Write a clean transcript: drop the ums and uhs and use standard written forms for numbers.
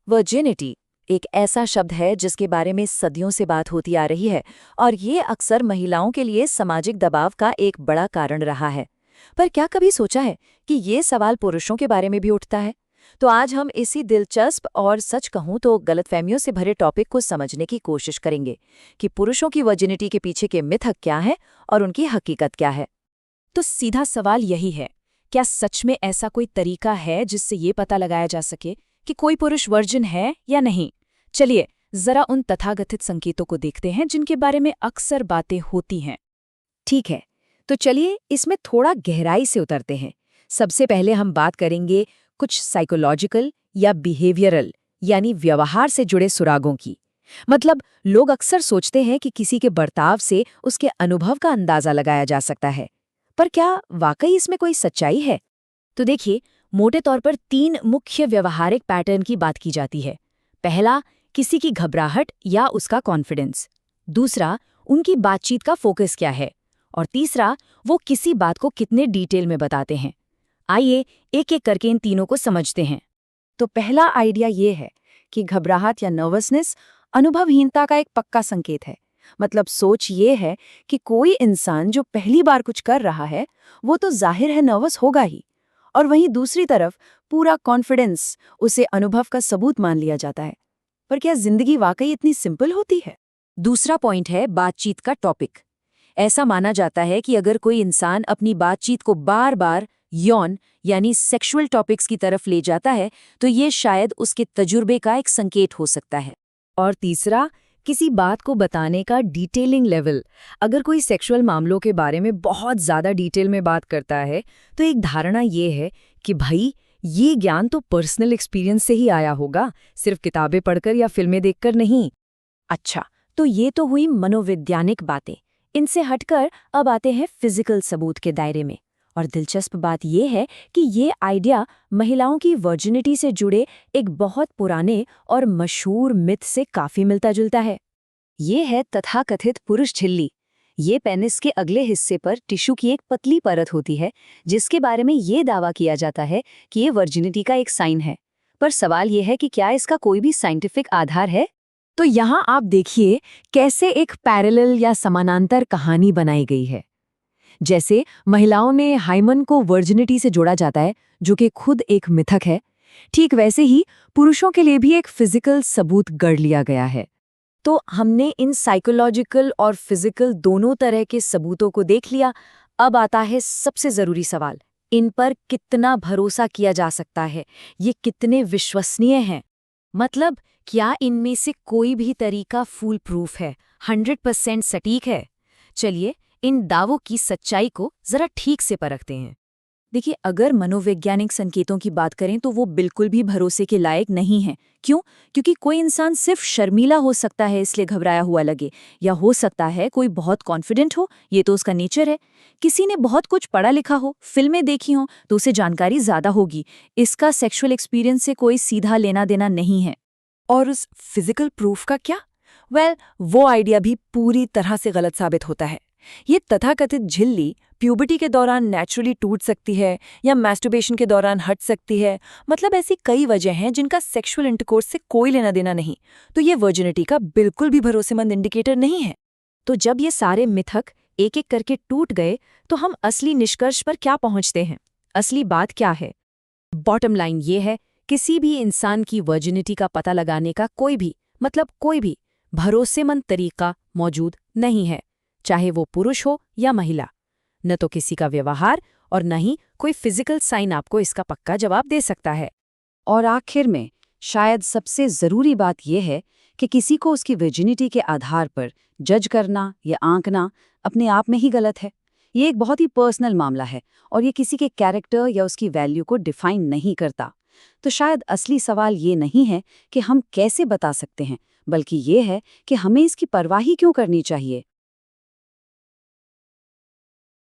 Virginity एक ऐसा शब्द है जिसके बारे में सदियों से बात होती आ रही है और ये अक्सर महिलाओं के लिए सामाजिक दबाव का एक बड़ा कारण रहा है। पर क्या कभी सोचा है कि ये सवाल पुरुषों के बारे में भी उठता है? तो आज हम इसी दिलचस्प और सच कहूं तो गलतफहमियों से भरे टॉपिक को समझने की कोशिश करेंगे कि पुरुषों की वर्जिनिटी के पीछे के मिथक क्या है और उनकी हकीकत क्या है। तो सीधा सवाल यही है, क्या सच में ऐसा कोई तरीका है जिससे ये पता लगाया जा सके कि कोई पुरुष वर्जिन है या नहीं? चलिए जरा उन तथाकथित संकेतों को देखते हैं जिनके बारे में अक्सर बातें होती हैं। ठीक है, तो चलिए इसमें थोड़ा गहराई से उतरते हैं। सबसे पहले हम बात करेंगे कुछ साइकोलॉजिकल या बिहेवियरल यानी व्यवहार से जुड़े सुरागों की। मतलब लोग अक्सर सोचते हैं कि किसी के बर्ताव से उसके अनुभव का अंदाजा लगाया जा सकता है, पर क्या वाकई इसमें कोई सच्चाई है? तो देखिए, मोटे तौर पर 3 मुख्य व्यवहारिक पैटर्न की बात की जाती है। पहला, किसी की घबराहट या उसका कॉन्फिडेंस। दूसरा, उनकी बातचीत का फोकस क्या है। और तीसरा, वो किसी बात को कितने डिटेल में बताते हैं। आइए एक एक करके इन तीनों को समझते हैं। तो पहला आइडिया ये है कि घबराहट या नर्वसनेस अनुभवहीनता का एक पक्का संकेत है। मतलब सोच ये है कि कोई इंसान जो पहली बार कुछ कर रहा है वो तो जाहिर है नर्वस होगा ही, और वहीं दूसरी तरफ पूरा कॉन्फिडेंस उसे अनुभव का सबूत मान लिया जाता है। पर क्या जिंदगी वाकई इतनी सिंपल होती है? दूसरा पॉइंट है बातचीत का टॉपिक। ऐसा माना जाता है कि अगर कोई इंसान अपनी बातचीत को बार बार यौन यानी सेक्सुअल टॉपिक्स की तरफ ले जाता है तो ये शायद उसके तजुर्बे का एक संकेत हो सकता है। और तीसरा, किसी बात को बताने का डिटेलिंग लेवल। अगर कोई सेक्सुअल मामलों के बारे में बहुत ज़्यादा डिटेल में बात करता है तो एक धारणा ये है कि भाई ये ज्ञान तो पर्सनल एक्सपीरियंस से ही आया होगा, सिर्फ किताबें पढ़कर या फिल्में देखकर नहीं। अच्छा, तो ये तो हुई मनोवैज्ञानिक बातें। इनसे हटकर अब आते हैं फिजिकल सबूत के दायरे में। और दिलचस्प बात यह है कि ये आइडिया महिलाओं की वर्जिनिटी से जुड़े एक बहुत पुराने और मशहूर मिथ से काफी मिलता जुलता है। ये है तथाकथित पुरुष झिल्ली। ये पेनिस के अगले हिस्से पर टिश्यू की एक पतली परत होती है जिसके बारे में ये दावा किया जाता है कि ये वर्जिनिटी का एक साइन है। पर सवाल ये है कि क्या इसका कोई भी साइंटिफिक आधार है? तो यहाँ आप देखिए कैसे एक पैरेलल या समानांतर कहानी बनाई गई है। जैसे महिलाओं ने हाइमन को वर्जिनिटी से जोड़ा जाता है, जो कि खुद एक मिथक है, ठीक वैसे ही पुरुषों के लिए भी एक फिजिकल सबूत गढ़ लिया गया है। तो हमने इन साइकोलॉजिकल और फिजिकल दोनों तरह के सबूतों को देख लिया। अब आता है सबसे जरूरी सवाल, इन पर कितना भरोसा किया जा सकता है, ये कितने विश्वसनीय हैं? मतलब क्या इनमें से कोई भी तरीका फूल प्रूफ है, 100% सटीक है? चलिए इन दावों की सच्चाई को जरा ठीक से परखते हैं। देखिए, अगर मनोवैज्ञानिक संकेतों की बात करें तो वो बिल्कुल भी भरोसे के लायक नहीं है। क्यों? क्योंकि कोई इंसान सिर्फ शर्मीला हो सकता है इसलिए घबराया हुआ लगे, या हो सकता है कोई बहुत कॉन्फिडेंट हो, ये तो उसका नेचर है। किसी ने बहुत कुछ पढ़ा लिखा हो, फिल्में देखी हो, तो उसे जानकारी ज्यादा होगी। इसका सेक्सुअल एक्सपीरियंस से कोई सीधा लेना देना नहीं है। और उस फिजिकल प्रूफ का क्या? वो आइडिया भी पूरी तरह से गलत साबित होता है। ये तथाकथित झिल्ली प्यूबर्टी के दौरान नेचुरली टूट सकती है या मैस्टरबेशन के दौरान हट सकती है। मतलब ऐसी कई वजह हैं जिनका सेक्सुअल इंटरकोर्स से कोई लेना देना नहीं। तो ये वर्जिनिटी का बिल्कुल भी भरोसेमंद इंडिकेटर नहीं है। तो जब ये सारे मिथक एक एक करके टूट गए तो हम असली निष्कर्ष पर क्या पहुंचते हैं? असली बात क्या है? बॉटम लाइन ये है, किसी भी इंसान की वर्जिनिटी का पता लगाने का कोई भी भरोसेमंद तरीका मौजूद नहीं है, चाहे वो पुरुष हो या महिला। न तो किसी का व्यवहार और न ही कोई फिजिकल साइन आपको इसका पक्का जवाब दे सकता है। और आखिर में शायद सबसे जरूरी बात यह है कि किसी को उसकी वर्जिनिटी के आधार पर जज करना या आंकना अपने आप में ही गलत है। ये एक बहुत ही पर्सनल मामला है और ये किसी के कैरेक्टर या उसकी वैल्यू को डिफाइन नहीं करता। तो शायद असली सवाल ये नहीं है कि हम कैसे बता सकते हैं, बल्कि ये है कि हमें इसकी परवाह ही क्यों करनी चाहिए।